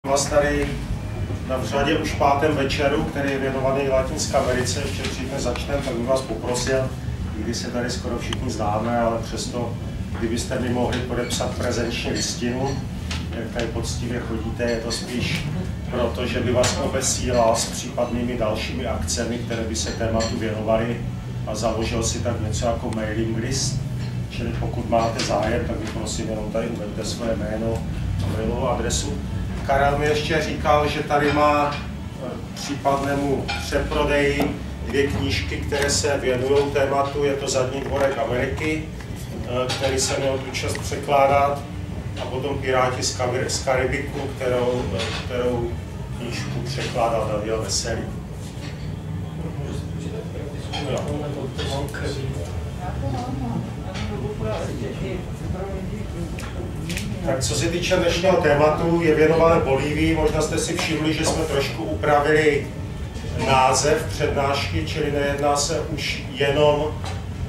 Vás tady na řadě už pátém večeru, který je věnovaný Latinské Americe. Ještě dřív než začneme, tak bych vás poprosil, i když se tady skoro všichni známe, ale přesto, kdybyste mi mohli podepsat prezenční listinu, jak tady poctivě chodíte, je to spíš proto, že by vás obesílal s případnými dalšími akcemi, které by se tématu věnovaly, a založil si tak něco jako mailing list. Čili pokud máte zájem, tak mi prosím jenom tady uveďte svoje jméno a mailovou adresu. Karel mi ještě říkal, že tady má případnému přeprodeji dvě knížky, které se věnují tématu. Je to Zadní dvorek Ameriky, který se měl tu čest překládat, a potom Piráti z Karibiku, kterou knížku překládal Daniel Veselý. Tak co se týče dnešního tématu, je věnované Bolívii. Možná jste si všimli, že jsme trošku upravili název přednášky, čili nejedná se už jenom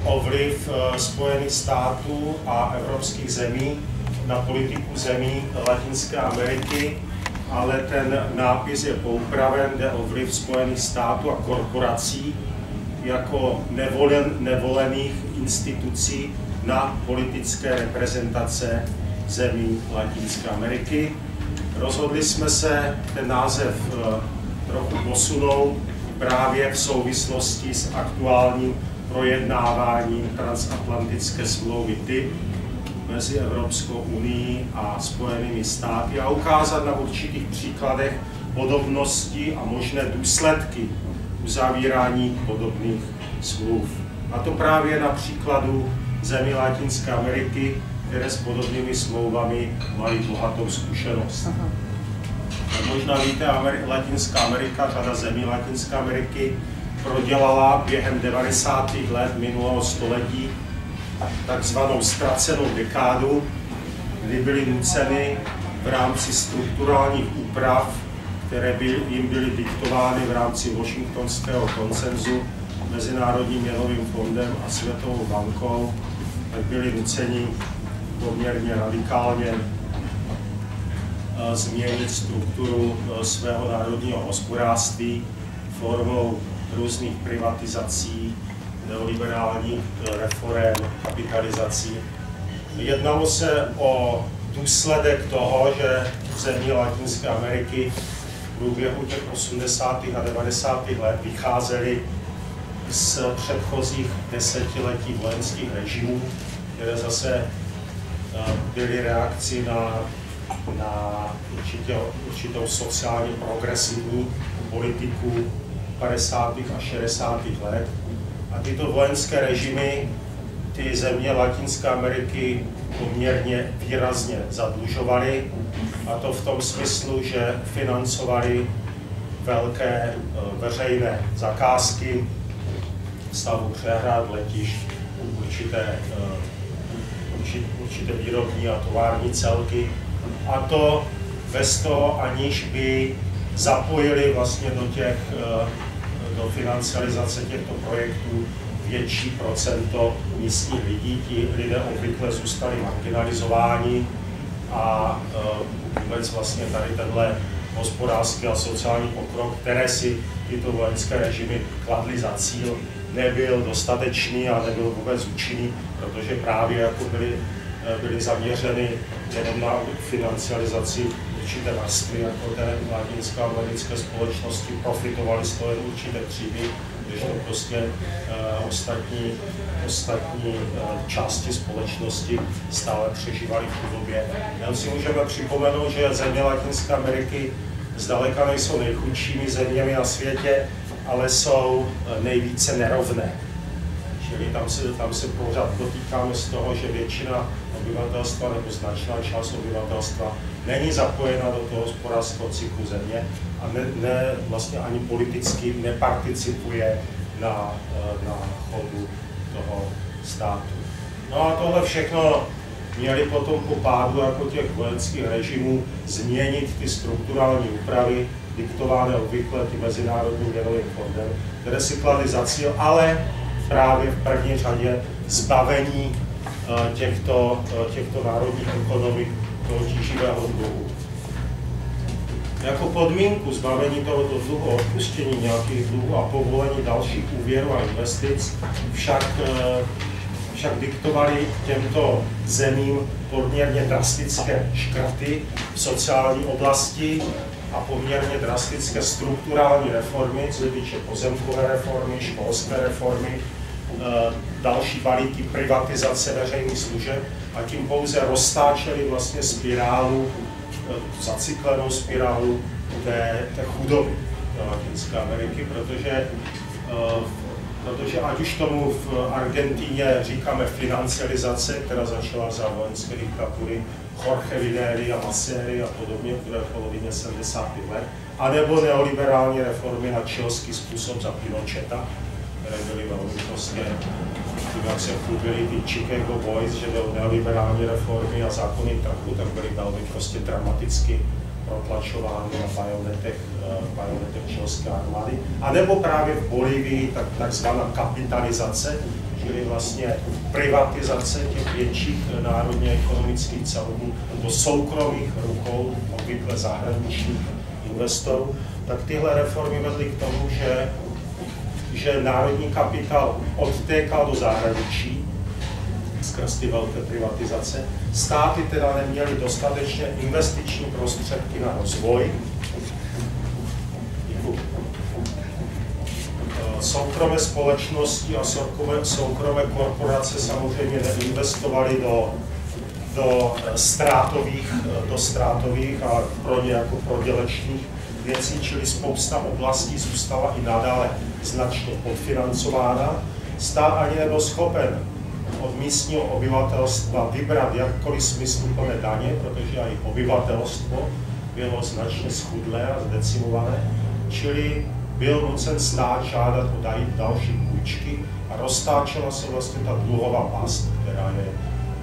o vliv Spojených států a evropských zemí na politiku zemí Latinské Ameriky, ale ten nápis je poupraven, jde o vliv Spojených států a korporací jako nevolených institucí na politické reprezentace zemí Latinské Ameriky. Rozhodli jsme se ten název trochu posunout právě v souvislosti s aktuálním projednáváním transatlantické smlouvy TIP mezi Evropskou unií a Spojenými státy a ukázat na určitých příkladech podobnosti a možné důsledky uzavírání podobných smluv. A to právě na příkladu zemí Latinské Ameriky, které s podobnými smlouvami mají bohatou zkušenost. Možná víte, Latinská Amerika, řada zemí Latinské Ameriky prodělala během 90. let minulého století takzvanou ztracenou dekádu, kdy byly nuceny v rámci strukturálních úprav, které jim byly diktovány v rámci Washingtonského konsenzu Mezinárodním měnovým fondem a Světovou bankou, tak byli nuceni poměrně radikálně změnit strukturu svého národního hospodářství formou různých privatizací, neoliberálních reforem, kapitalizací. Jednalo se o důsledek toho, že země Latinské Ameriky v průběhu těch 80. a 90. let vycházely z předchozích desetiletí vojenských režimů, které zase byly reakcí na určitou sociálně progresivní politiku 50. a 60. let. A tyto vojenské režimy ty země Latinské Ameriky poměrně výrazně zadlužovaly, a to v tom smyslu, že financovaly velké veřejné zakázky, stavbu přehrad, letišť, určité výrobní a tovární celky, a to bez toho, aniž by zapojili vlastně do financializace těchto projektů větší procento místních lidí. Ti lidé obvykle zůstali marginalizováni a vůbec vlastně tady tenhle hospodářský a sociální pokrok, které si tyto vojenské režimy kladly za cíl, nebyl dostatečný a nebyl vůbec účinný, protože právě jako byly zaměřeny jenom na financializaci určité vrstvy, jako té latinské americké společnosti, profitovaly z toho určité třídy, když to prostě ostatní části společnosti stále přežívaly v chudobě. Jen si můžeme připomenout, že země Latinské Ameriky zdaleka nejsou nejchudšími zeměmi na světě, ale jsou nejvíce nerovné. Čili tam se pořád dotýkáme z toho, že většina obyvatelstva nebo značná část obyvatelstva není zapojena do toho hospodářského cyklu země a vlastně ani politicky neparticipuje na chodu toho státu. No a tohle všechno měli potom po pádu jako těch vojenských režimů změnit ty strukturální úpravy, diktované obvykle tím Mezinárodním měnovým fondem, které si kladly za cíl, ale právě v první řadě zbavení těchto národních ekonomik toho tíživého dluhu. Jako podmínku zbavení tohoto dluhu, odpuštění nějakých dluhů a povolení dalších úvěrů a investic však diktovali těmto zemím poměrně drastické škrty v sociální oblasti a poměrně drastické strukturální reformy, co se týče pozemkové reformy, školské reformy, další balíky privatizace veřejných služeb a tím pouze roztáčeli vlastně spirálu, zacyklenou spirálu té chudoby Latinské Ameriky, protože ať už tomu v Argentíně říkáme financializace, která začala za vojenské diktatury Jorge Videly a Masséry a podobně, které v polovině 70. let, anebo neoliberální reformy na chilský způsob za Pinocheta, které byly velmi prostě, tím jak se chlubili ty Chicago Boys, že byl neoliberální reformy a zákony trhu, tak byly velmi prostě dramaticky protlačovány na bajonetech chilské armády. A nebo právě v Bolívii takzvaná kapitalizace, čili vlastně privatizace těch větších národně ekonomických celků do soukromých rukou, obvykle zahraničních investorů, tak tyhle reformy vedly k tomu, že národní kapitál odtékal do zahraničí skrz ty velké privatizace. Státy teda neměly dostatečně investiční prostředky na rozvoj. Soukromé společnosti a soukromé korporace samozřejmě neinvestovaly do ztrátových a pro ně jako prodělečných věcí, čili spousta oblastí zůstala i nadále značně podfinancována. Stát ani nebyl schopen od místního obyvatelstva vybrat jakkoliv smysluplné daně, protože i obyvatelstvo bylo značně schudlé a zdecimované, čili byl nucen stát žádat o další půjčky a roztáčela se vlastně ta dluhová past,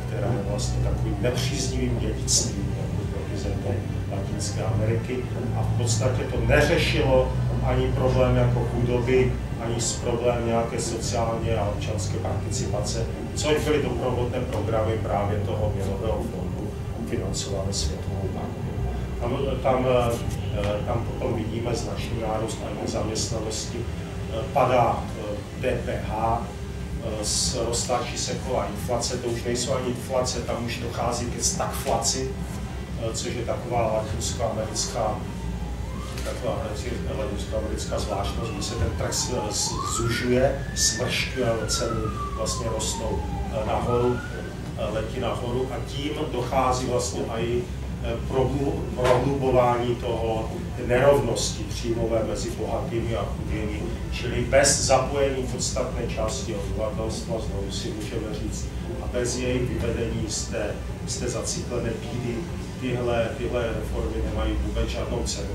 která je vlastně takovým nepříznivým dědictvím pro země Latinské Ameriky a v podstatě to neřešilo ani problém jako chudoby, ani problém nějaké sociální a občanské participace, což byly doprovodné programy právě toho měnového fondu financované Světovou bankou. Tam potom vidíme značný nárůst nezaměstnanosti, padá DPH, roztáčí se kola inflace, to už nejsou ani inflace, tam už dochází ke stagflaci, což je taková latinskoamerická zvláštnost, kdy se ten trh zužuje, smršťuje, ale ceny vlastně rostou nahoru, letí nahoru a tím dochází vlastně i prohlubování toho nerovnosti příjmové mezi bohatými a chudými, čili bez zapojení podstatné části obyvatelstva, znovu si můžeme říct, a bez jejich vyvedení z té zacyklené bídy, tyhle reformy nemají vůbec žádnou cenu,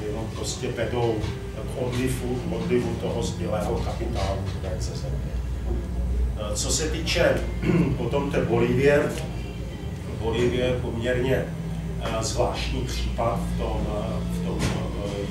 jenom prostě vedou k odlivu toho zbylého kapitálu ze země. Co se týče potom té Bolívie je poměrně zvláštní případ v tom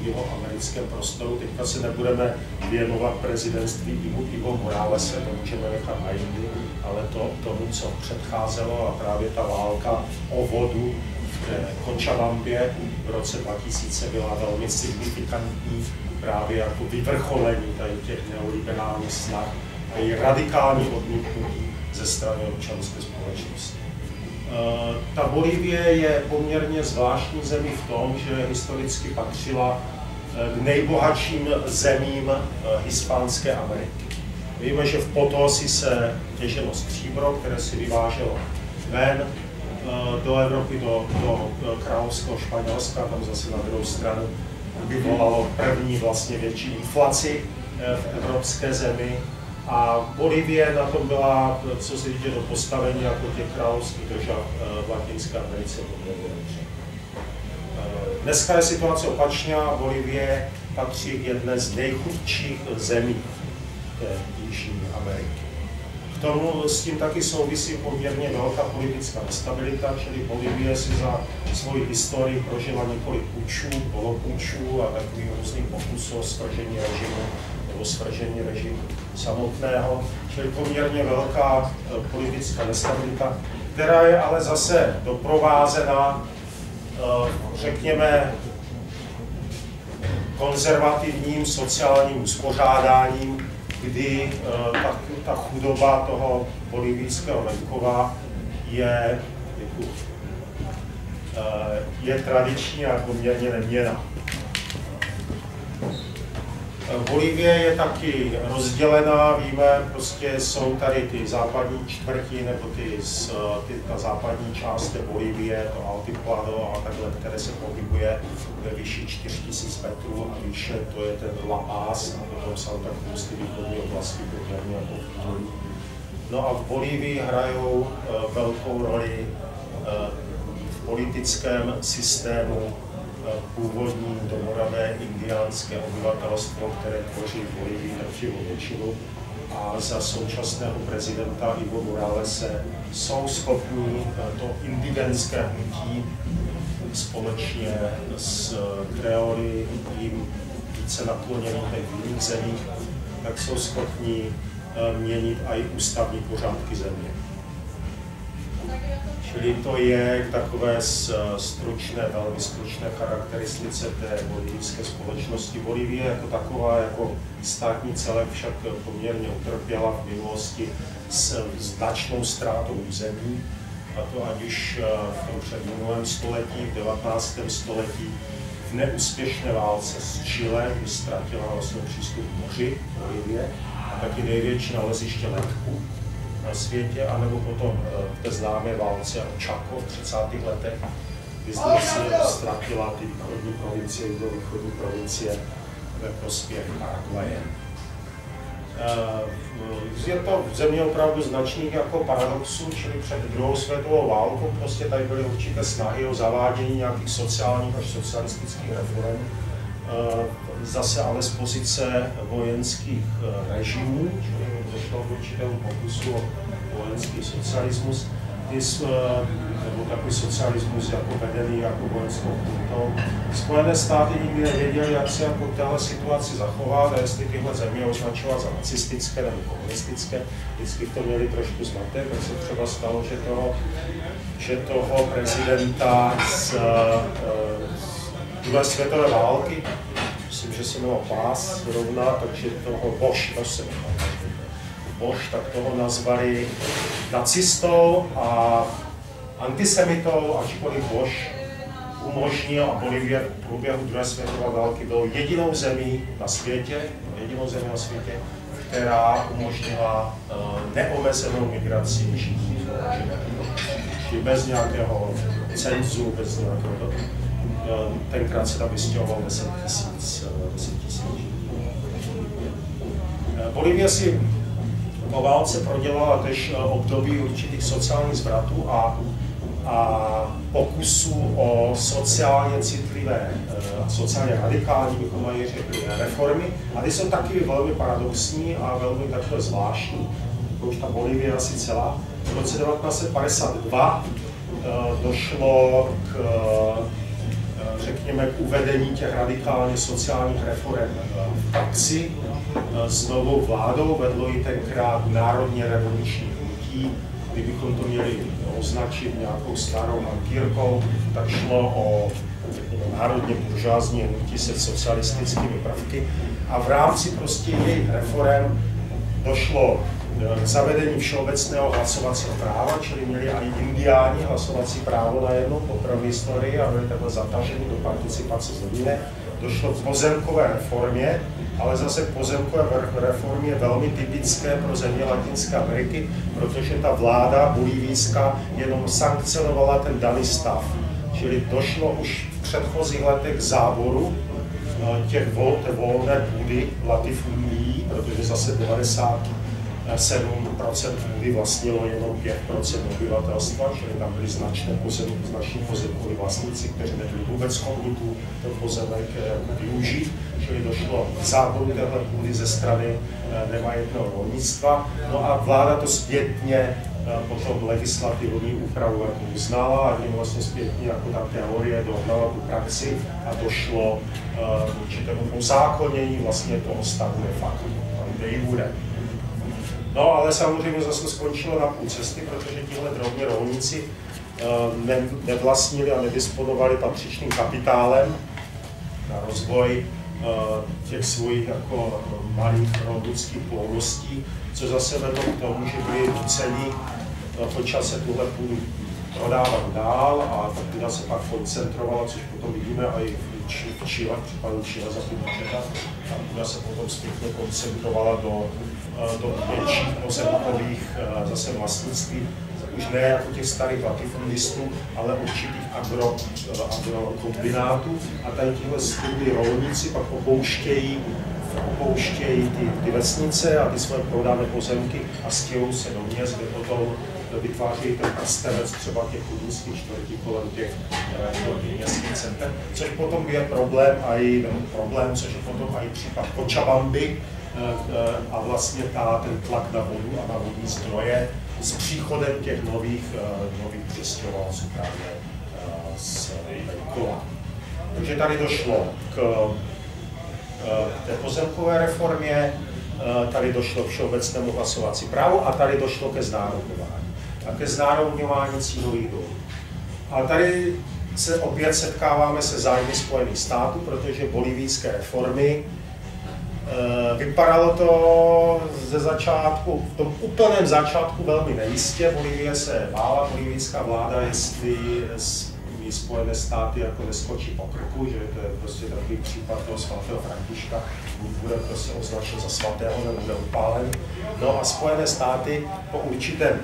jihoamerickém prostoru. Teďka se nebudeme věnovat prezidentství Evo Moralese, to můžeme nechat na jindy, ale tomu, co předcházelo a právě ta válka o vodu v Cochabambě v roce 2000 byla velmi signifikantní právě jako vyvrcholení těch neoliberálních snah a i radikální odmítnutí ze strany občanské společnosti. Ta Bolívie je poměrně zvláštní zemí v tom, že historicky patřila k nejbohatším zemím Hispánské Ameriky. Víme, že v Potosi se těžilo stříbro, které si vyváželo ven do Evropy, do královského Španělska, tam zase na druhou stranu vyvolalo první vlastně větší inflaci v evropské zemi. A Bolívie na tom byla, co se týče do postavení jako těch královských držav v Latinské Americe poměrně dobře. Dneska je situace opačná, Bolívie patří k jedné z nejchudších zemí Jižní Ameriky. K tomu s tím taky souvisí poměrně velká politická nestabilita, čili Bolívie si za svoji historii prožila několik pučů, polopučů a takových různých pokusů o svržení režimu nebo svržení režimu samotného, čili poměrně velká politická nestabilita, která je ale zase doprovázena, řekněme, konzervativním sociálním uspořádáním, kdy ta chudoba toho bolivijského venkova je tradiční a poměrně neměnná. Bolívie je taky rozdělená, víme, prostě jsou tady ty západní čtvrti, nebo ta západní část té Bolívie, to Altiplano a takhle, které se pohybuje ve výši 4000 metrů a výše, to je ten La Paz a potom Santa Cruz, ty východní oblasti, poměrně jako v. No a v Bolívii hrajou velkou roli v politickém systému původní domorodé indiánské obyvatelstvo, které tvoří v Bolívii drtivou většinu, a za současného prezidenta Evo Moralese jsou schopni to indigenské hnutí společně s kreoly jim více nakloněných v jiných zemích, tak jsou schopni měnit i ústavní pořádky země. Čili to je takové velmi stručné charakteristice té bolivijské společnosti. Bolívie jako taková, jako státní celek však poměrně utrpěla v minulosti s značnou ztrátou území, a to ať už v tom předminulém století, v 19. století, v neúspěšné válce s Chile, kdy ztratila vlastně přístup k moři Bolívie, a taky největší naleziště letků na světě, anebo potom v té známé válce Chaco v 30. letech, kdy ztratila ty východní provincie, východní provincie ve prospěch Paraguaje. Je to v země opravdu značných jako paradoxů, čili před druhou světovou válkou prostě tady byly určité snahy o zavádění nějakých sociálních až socialistických reform, zase ale z pozice vojenských režimů, čili došlo k určitému pokusu o vojenský socialismus, nebo takový socialismus jako vedený jako vojenskou chuntou. Spojené státy nikdy nevěděly, jak se jako téhle situaci zachovat a jestli tyhle země označovat za nacistické nebo komunistické. Vždycky to měli trošku zmatek, tak se třeba stalo, že toho prezidenta z druhé světové války, myslím, že se jmenoval Paz zrovna, takže toho Bosch, tak toho nazvali nacistou a antisemitou, ačkoliv Bosch umožnil, a Bolívie v průběhu druhé světové války bylo jedinou zemí na světě, která umožnila neomezenou migraci židů, čili bez nějakého cenzu, bez nějakého. Tenkrát se tam vystěhoval 10 000 židů. Bolívie si po válce prodělala tež období určitých sociálních zvratů a pokusů o sociálně citlivé, sociálně radikální, bychom mají řekli, reformy. A ty jsou taky velmi paradoxní a velmi takové zvláštní. To už ta Bolívie asi celá. V roce 1952 došlo řekněme, k uvedení těch radikálně sociálních reform v praxi s novou vládou. Vedlo ji tenkrát Národně revoluční hnutí. Kdybychom to měli označit nějakou starou hankýrkou, tak šlo o národně buržoázní hnutí se socialistickými prvky. A v rámci prostě jejich reform došlo k zavedení všeobecného hlasovacího práva, čili měli i indiáni hlasovací právo najednou po první historii a byli takhle zataženi do participace země. Došlo k pozemkové reformě, ale zase k pozemkové reformě velmi typické pro země Latinské Ameriky, protože ta vláda bolívijská jenom sankcionovala ten daný stav. Čili došlo už v předchozích letech k záboru té volné půdy latifundií, protože zase 97% půdy vlastnilo jenom 5% obyvatelstva, čili tam byli znační pozemkoví vlastníci, kteří nebyli vůbec schopni ten pozemek využít, čili došlo k záboru téhle půdy ze strany nemajetného rolnictva. No a vláda to zpětně potom legislativní úpravu jako uznala a tím vlastně zpětně jako ta teorie dohnala tu praxi a došlo k určitému uzákonění vlastně toho stavu de facto, de jure. No ale samozřejmě zase skončilo na půl cesty, protože tihle drobní rolníci nevlastnili a nedisponovali patřičným kapitálem na rozvoj těch svých jako malých rodnických ploudností, co zase vedlo k tomu, že byli nuceni po čase tuhle půdu prodávat dál a ta půda se pak koncentrovala, což potom vidíme i v Chile, v případu Chile za Pinocheta. Ta půda se potom zpětně koncentrovala do větších pozemkových zase vlastnictví, už ne jako těch starých latifundistů, ale určitých agrokombinátů. A tady tihle ty rolníci pak opouštějí ty vesnice a ty svoje prodané pozemky a stěhují se do měst, kde potom vytváří ten prstenec třeba těch chudinských čtvrtí kolem těch městských center, což potom je problém, což je potom i případ Cochabamby a vlastně ten tlak na vodu a na vodní zdroje s příchodem těch nových přistěhovalců právě z venkova. Takže tady došlo k té pozemkové reformě, tady došlo k všeobecnému hlasovací právu a tady došlo ke znárodňování. A ke znárodňování cínových dolů. A tady se opět setkáváme se zájmy Spojených států, protože bolivijské reformy vypadalo to ze začátku, v tom úplném začátku velmi nejistě. Bolivie se bála, bolivijská vláda, jestli Spojené státy jako neskočí po krku, že to je prostě takový případ toho svatého Františka, bude prostě označen za svatého, nebude upálen. No a Spojené státy po určitém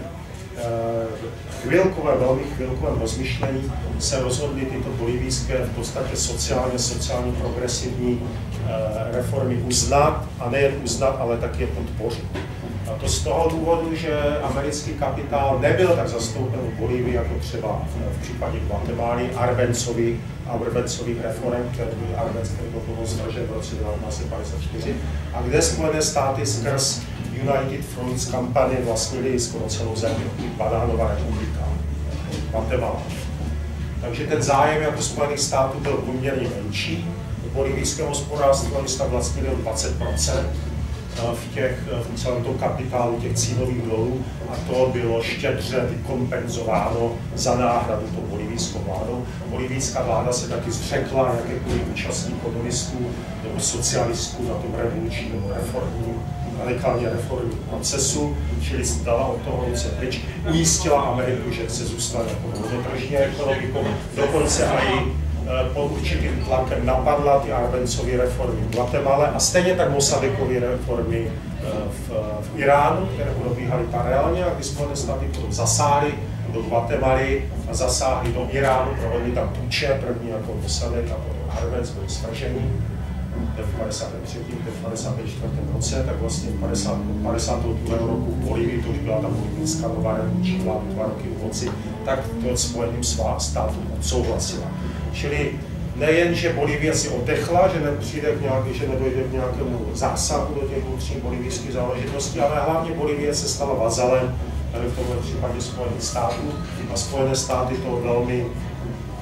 velmi chvilkovém rozmyšlení se rozhodly tyto bolivijské v podstatě sociálně progresivní reformy uznat a nejen uznat, ale taky je podpořit. A to z toho důvodu, že americký kapitál nebyl tak zastoupen v Bolívii jako třeba v případě Guatemaly, Arbencových reform, který byl svržen v roce 1954, a kde Spojené státy skrz United Fruits kampaně vlastnili skoro celou zemi, Banánová republika, Guatemala. Takže ten zájem jako Spojených států byl poměrně menší. V bolivijském hospodářství oni se vlastnili o 20% v celém tom kapitálu těch cínových dolů a to bylo štědře vykompenzováno za náhradu tou bolivijskou vládou. Bolivijská vláda se taky zřekla jakékoliv účastí komunistů nebo socialistů na tom revolučním radikálně reformním procesu, čili dala od toho ruce pryč, ujistila Ameriku, že chce zůstat jako volnotržní ekonomikou, dokonce i pod určitým tlakem napadla ty Arbencovy reformy v Guatemala a stejně tak Mossadekovy reformy v Iránu, které probíhaly paralelně, a když Spojené státy potom zasáhly do Guatemaly a zasáhly do Iránu, provedli tam puče, první jako Mossadek a potom Arbenz byl svržený v 53. v 54. roce, tak vlastně v 52. roku v Bolívii, to už byla ta bolívijská nová revoluční vláda 2 roky u moci, tak to Spojeným státům odsouhlasila. Čili nejen, že Bolívie si odechla, že nedojde k nějakému zásahu do těch vnitřních bolivijských záležitostí, ale hlavně Bolívie se stala vazalem v tomhle případě Spojených států a Spojené státy to velmi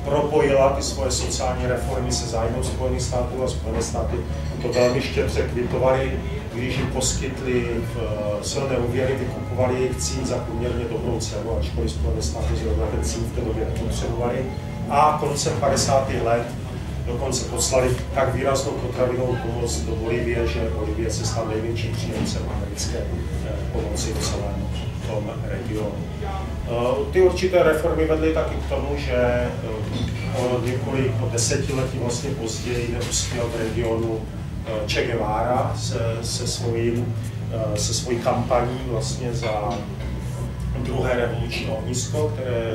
propojila ty svoje sociální reformy se zájmem Spojených států a Spojené státy to velmi štědře kvitovaly, když jim poskytli silné úvěry, vykupovali jejich cín za poměrně dobrou cenu, ačkoliv Spojené státy zrovna ten cín v té době nepotřebovali. A koncem 50. let dokonce poslali tak výraznou potravinovou pomoc do Bolívie, že Bolívie se stal největším příjemcem americké pomoci v celém tom regionu. Ty určité reformy vedly taky k tomu, že několik desetiletí vlastně později neuspěl v regionu Che Guevara se svojí kampaní vlastně za druhé revoluční ohnisko, které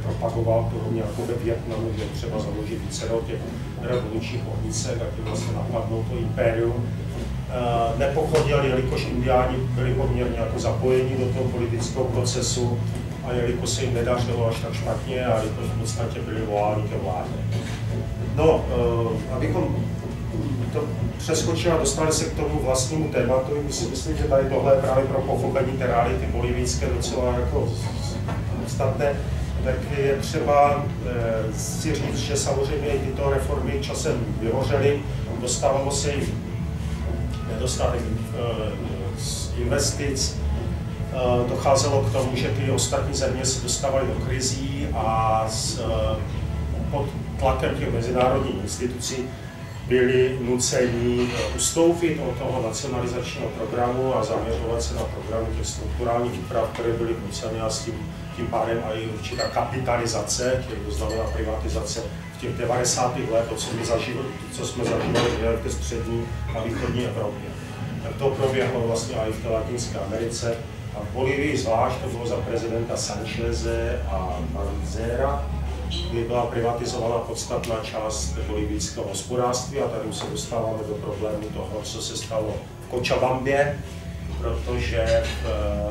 propagoval podobně jako ve Vietnamu, že třeba založit více těch revolučních ohnisek, tak vlastně napadnou to impérium. Nepochodil, jelikož Indiáni byli poměrně jako zapojeni do toho politického procesu a jelikož se jim nedařilo až tak špatně a jelikož v podstatě byli volání ke vládě. No, abychom to přeskočili a dostali se k tomu vlastnímu tématu, myslím, že tady tohle je právě pro pochopení té reality bolivijské docela jako podstatné, tak je třeba si říct, že samozřejmě i tyto reformy časem vyhořely, dostávalo se jim nedostatek investic, docházelo k tomu, že ty ostatní země se dostávaly do krizí a pod tlakem těch mezinárodních institucí byli nuceni ustoupit od toho nacionalizačního programu a zaměřovat se na programy těch strukturálních úprav, které byly nuceny a s tím pádem i určitá kapitalizace, to znamená privatizace v těch 90. let, co jsme zažívali v té střední a východní Evropě. Tak to proběhlo vlastně i v té Latinské Americe. A v Bolívii zvlášť to bylo za prezidenta Sancheze a Marizera, kdy byla privatizována podstatná část bolívijského hospodářství a tady už se dostáváme do problému toho, co se stalo v Cochabambě, protože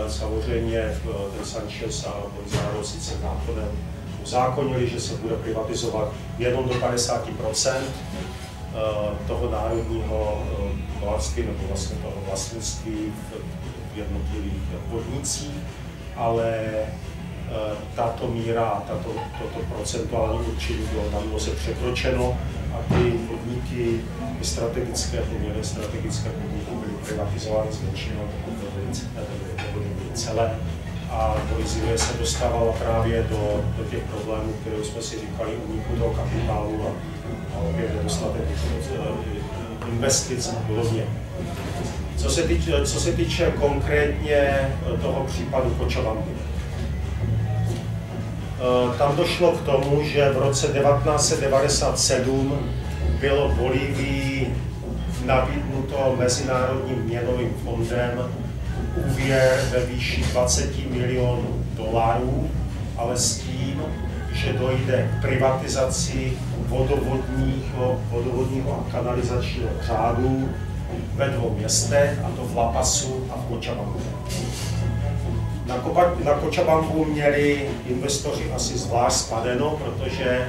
samozřejmě ten Sanchez a Bolívar sice zákonem uzákonili, že se bude privatizovat jenom do 50% toho národního bohatství nebo vlastně toho vlastnictví v jednotlivých podnicích, ale tato míra, toto procentuální určení bylo tam se překročeno a ty podniky, ty strategické podniky byly privatizovány s většinou celé. A Bolívie se dostávala právě do těch problémů, které jsme si říkali, úniku toho kapitálu a opět nedostatek investic a podobně. Co se týče konkrétně toho případu Cochabamby, tam došlo k tomu, že v roce 1997 bylo Bolívii nabídnuto Mezinárodním měnovým fondem úvěr ve výši 20 milionů dolarů, ale s tím, že dojde k privatizaci vodovodního a kanalizačního řádu ve dvou městech, a to v La Pasu a v Cochabambu. Na Cochabambu měli investoři asi zvlášť spadeno, protože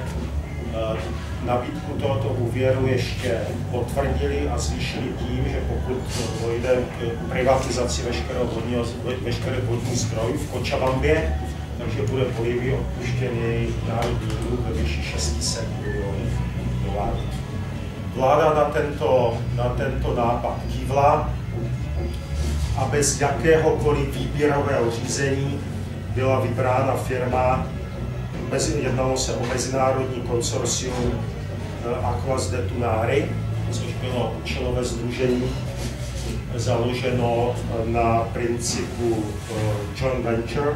nabídku tohoto úvěru ještě potvrdili a zvýšili tím, že pokud dojde k privatizaci veškerých vodních zdrojů v Cochabambě, takže bude Bolívii odpuštěný národní dluh ve výši 600 milionů dolarů. Vláda na tento nápad kývla a bez jakéhokoliv výběrového řízení byla vybrána firma, jednalo se o mezinárodní konsorcium Aguas de Tunari, což bylo účelové sdružení založeno na principu joint venture,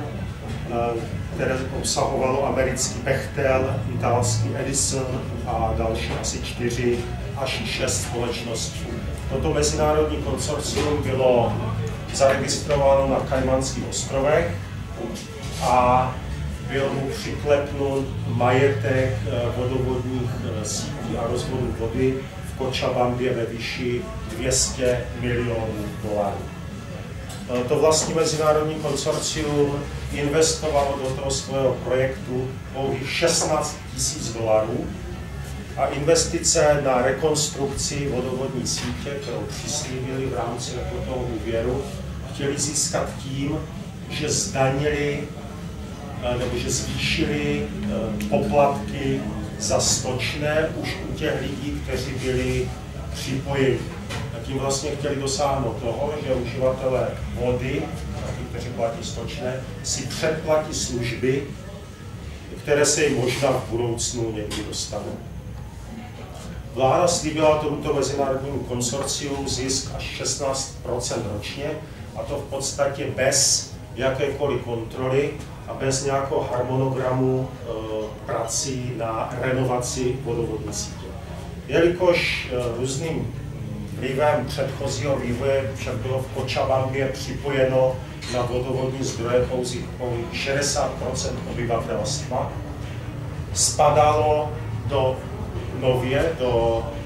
které obsahovalo americký Bechtel, italský Edison a další asi 4 až 6 společností. Toto mezinárodní konsorcium bylo zaregistrováno na Kajmanských ostrovech a byl mu přiklepnut majetek vodovodních sítí a rozvodů vody v Cochabambě ve výši 200 milionů dolarů. To vlastní mezinárodní konsorcium investovalo do toho svého projektu pouhých 16 000 dolarů a investice na rekonstrukci vodovodní sítě, kterou přislíbili v rámci toho úvěru, chtěli získat tím, že zdanili nebo že zvýšili poplatky za stočné už u těch lidí, kteří byli připojeni. A tím vlastně chtěli dosáhnout toho, že uživatelé vody, kteří platí stočné, si předplatí služby, které se jim možná v budoucnu někdy dostanou. Vláda slíbila tomuto mezinárodnímu konsorciu zisk až 16% ročně, a to v podstatě bez jakékoliv kontroly a bez nějakého harmonogramu prací na renovaci vodovodní sítě. Jelikož různým vlivem předchozího vývoje však bylo v Cochabambě připojeno na vodovodní zdroje pouze 60% obyvatelstva, spadalo do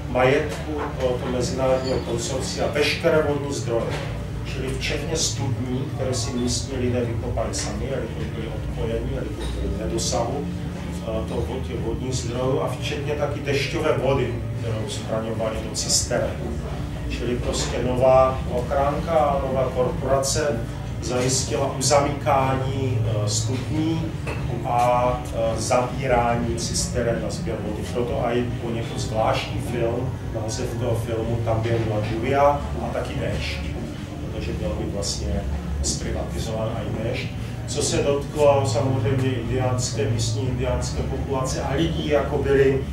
majetku tohoto mezinárodního konsorcia veškeré vodní zdroje, čili včetně studní, které si místní lidé vykopali sami, jelikož byli odpojeni, jelikož byli v nedosahu těch vodních zdrojů, a včetně taky dešťové vody, kterou schraňovali do cisteren. Čili prostě nová ochránka a nová korporace zajistila uzamykání studní a zabírání cisteren na sběr vody. Proto i poněkud zvláštní film, název toho filmu También la lluvia a taky déšť, protože byl by vlastně zprivatizován i déšť. Co se dotklo samozřejmě místní indiánské populace a lidí, jako byli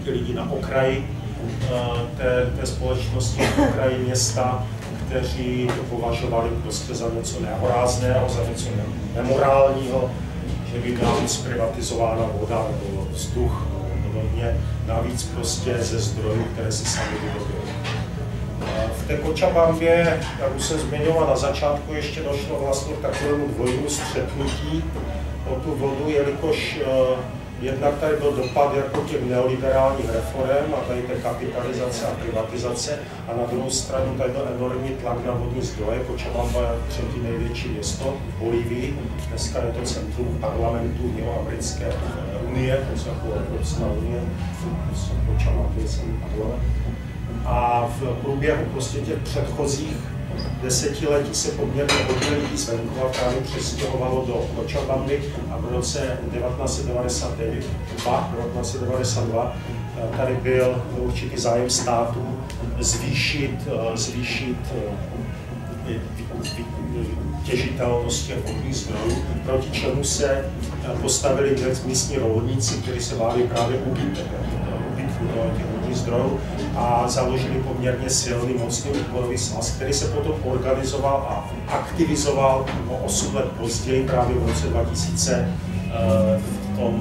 lidi na okraji té společnosti v kraji města, kteří to považovali prostě za něco nehorázného, za něco nemorálního, že by měla být zprivatizována voda nebo vzduch podobně, navíc prostě ze zdrojů, které si sami vyrobili. V té Cochabambě, jak už jsem zmiňoval na začátku, ještě došlo vlastně k takovému dvojímu střetnutí o tu vodu, jelikož jednak tady byl dopad jako těch neoliberálních reform a tady té kapitalizace a privatizace a na druhou stranu tady byl enormní tlak na vodní zdroje. Cochabamba je třetí největší město v Bolívii. Dneska je to centrum parlamentu Jihoamerické unie, to je jako Evropská unie, Cochabamba je celý parlament. A v průběhu prostě těch předchozích desetiletí se poměrně hodně lidí z venkova právě přestěhovalo do Cochabamby a v roce 1992 tady byl určitý zájem státu zvýšit těžitelnost těch vodních zdrojů, proti čemu se postavili místní rolníci, kteří se báli právě úbytku těch vodních zdrojů a založili poměrně silný, mocný odborový svaz, který se potom organizoval a aktivizoval o 8 let později, právě v roce 2000,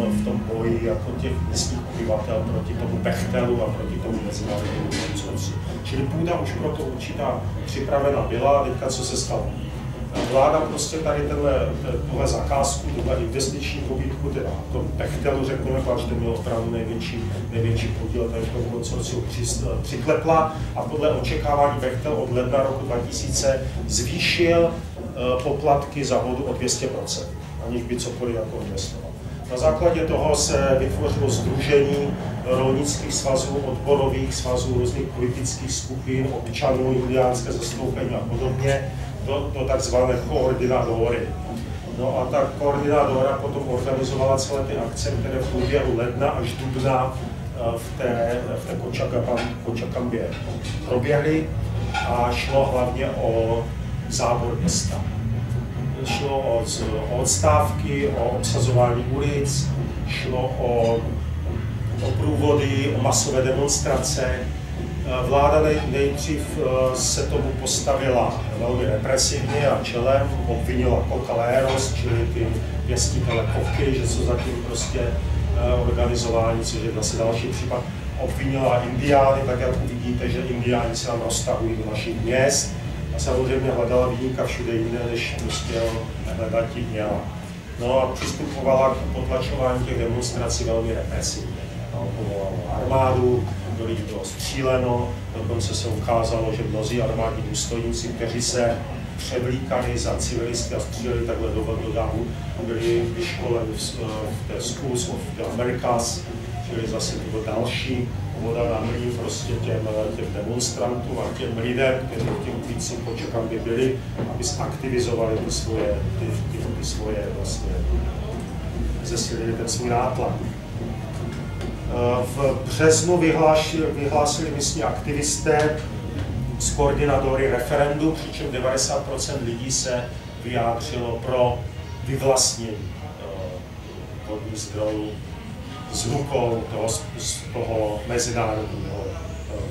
v tom boji jako těch místních obyvatel proti tomu Bechtelu a proti tomu mezinárodnímu konsorciu. Čili půda už proto určitá připravena byla, teďka co se stalo. Vláda prostě tady tuhle zakázku, tuhle investiční pobídku, teda tomu Bechtelu, řekněme, protože to měl opravdu největší podíl tady v tom konsorciu přiklepla a podle očekávání Bechtel od ledna roku 2000 zvýšil poplatky za vodu o 200%, aniž by cokoliv jako investoval. Na základě toho se vytvořilo sdružení rolnických svazů, odborových svazů, různých politických skupin, občanů, indiánské zastoupení a podobně, do takzvané koordinátory. No a ta koordinátora potom organizovala celé ty akce, které v průběhu ledna až dubna v té Cochabambě proběhly a šlo hlavně o zábor města. Šlo o odstávky, o obsazování ulic, šlo o průvody, o masové demonstrace. Vláda nejdřív se tomu postavila velmi represivně a čelem, obvinila Cocaleros, čili ty pěstitele koky, že jsou zatím prostě organizování, což je zase další případ. Obvinila indiány, tak jak uvidíte, že indiáni se nám roztahují do našich měst. A samozřejmě hledala viníka všude jinde, než prostě hledat tím měla. No a přistupovala k potlačování těch demonstrací velmi represivně. Povolala armádu, do lidí bylo stříleno, dokonce se ukázalo, že mnozí armádní důstojníci, kteří se převlíkali za civilisty a stříleli takhle do davu, byli vyškoleni v té Schools of the Americas, čili zase to byl další voda na mlýn prostě těm demonstrantům a těm lidem, kteří v těch ulicích po Cochabambě byli, aby zaktivizovali ty svoje vlastně, zesílili ten svůj nátlak. V březnu vyhlásili místní aktivisté z koordinátory referendum, přičem 90% lidí se vyjádřilo pro vyvlastnění vodních zdrojů z rukou toho mezinárodního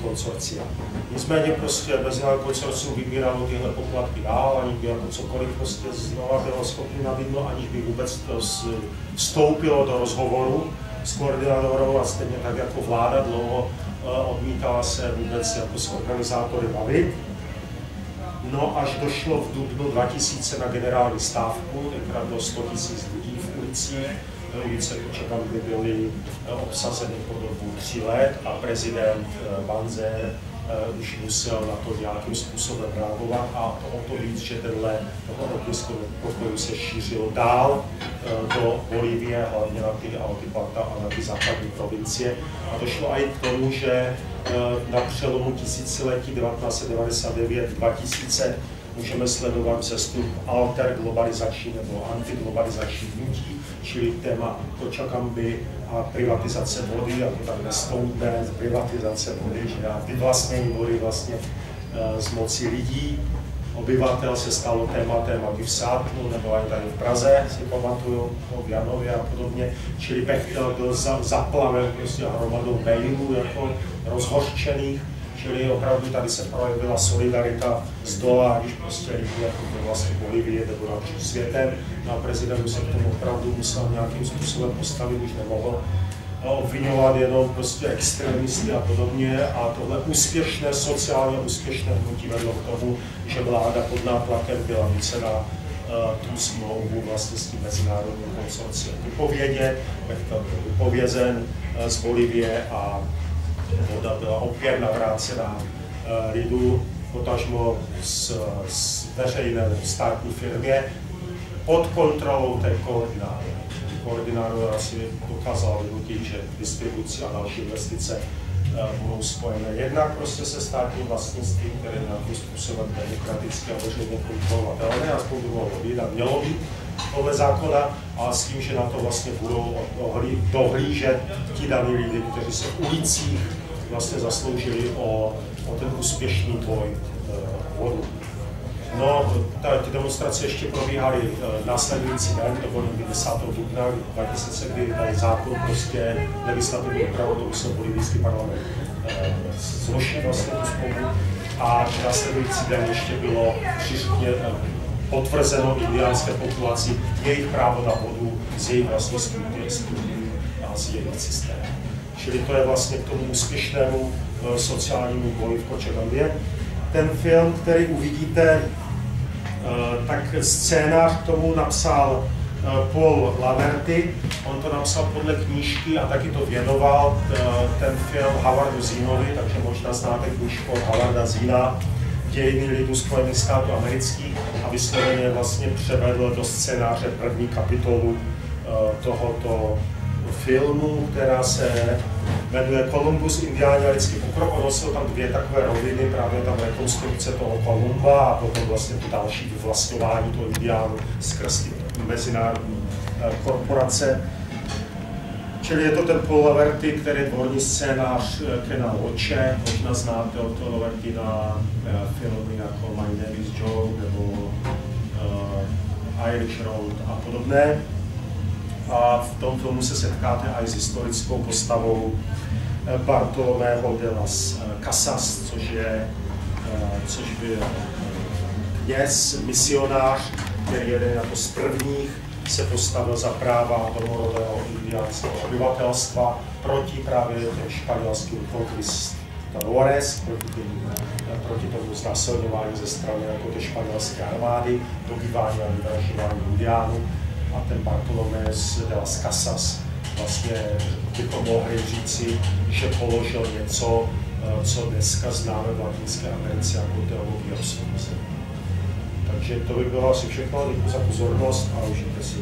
konsorcia. Nicméně prostě mezinárodní konsorcium vybíralo tyhle poplatky dál, aniž by jako cokoliv prostě znova bylo schopné nabídnout, aniž by vůbec to vstoupilo do rozhovoru s koordinátorou a stejně tak jako vláda dlouho odmítala se vůbec jako s organizátory bavit. No až došlo v dubnu 2000 na generální stávku, tenkrát bylo 100 000 lidí v ulicích. Ulice Cochabamby byly obsazeny po dobu 3 let a prezident Banzer už musel na to nějakým způsobem reagovat a to o to víc, že tenhle otisk pokoju se šířil dál do Bolívie, hlavně na ty Altiplata a na ty západní provincie. A došlo i k tomu, že na přelomu tisíciletí 1999-2000 můžeme sledovat vzestup alterglobalizační nebo antiglobalizační hnutí, čili téma Cochabamby a privatizace vody, jako tak nestoupné, privatizace vody, že vyvlastnění vody vlastně z moci lidí. obyvatel se stalo tématem, ať v Sátnu nebo ani tady v Praze, si pamatuju, v Janově a podobně. Čili Bechtel byl zaplaven prostě hromadou mailů jako rozhořčených, čili opravdu tady se projevila solidarita z dola, když prostě lidi jako vlastně Bolívie nebo napříč světem. No a prezident se k tomu opravdu musel nějakým způsobem postavit, už nemohl obvinovat jenom prostě extremisty a podobně, a tohle úspěšné, sociálně úspěšné hnutí vedlo k tomu, že vláda pod nátlakem byla nucena tu smlouvu vlastně s tím mezinárodním konsorciem vypovědět. Bechtel byl vypovězen z Bolívie a voda byla opět navrácena lidu, potažmo z veřejné státní firmě pod kontrolou té koordinátory. Koordinátor asi dokázal vynutit, že distribuce a další investice budou spojené jednak prostě se státním vlastnictvím, které je nějakým způsobem demokraticky a veřejně kontrolovatelné, aspoň druhou hodit a mělo být podle zákona, a s tím, že na to vlastně budou dohlížet ti daní lidi, kteří se v ulicích vlastně zasloužili o ten úspěšný boj vodu. No, ty demonstrace ještě probíhaly následující den, to bylo 10. dubna 2000, kdy tady zákon prostě legislativní úpravu, to musel bolívijský parlament zrušit vlastně tu smlouvu, a následující den ještě bylo příště potvrzeno indiánské populaci jejich právo na vodu z jejich vlastní studí a z jejich systémů. Čili to je vlastně k tomu úspěšnému sociálnímu boji v Cochabambě. Ten film, který uvidíte, tak scénář k tomu napsal Paul Laverty. On to napsal podle knížky a taky to věnoval ten film Howardu Zeanovi, takže možná znáte knížku od Howarda Zeana, Dějiny lidu Spojených států amerických, a vysloveně vlastně převedl do scénáře první kapitolu tohoto filmu, která se jmenuje Kolumbus, Indiáni a lidský pokrok. Ono jsou tam dvě takové roviny, právě tam rekonstrukce toho Kolumba a potom vlastně to další vyvlastňování toho Indiánu skrz ty mezinárodní korporace. Čili je to ten Paul Laverty, který je dvorní scénář Kena Loache, možná znáte od toho Laverty na filmy jako My Name is Joe nebo Irish Road a podobné. A v tom filmu se setkáte i s historickou postavou Bartolomého de las Casas, což byl kněz, misionář, který jeden jako z prvních se postavil za práva domorodého indiánského obyvatelstva proti právě těm španělským conquistadores, proti tomu znásilňování ze strany jako té španělské armády, dobývání a vyvražďování indiánů. A ten Bartolomé de las Casas vlastně bychom mohli říci, že položil něco, co dneska známe v Latinské Americe jako teologie osvobození. Takže to by bylo asi všechno, děkuji za pozornost a užijte si.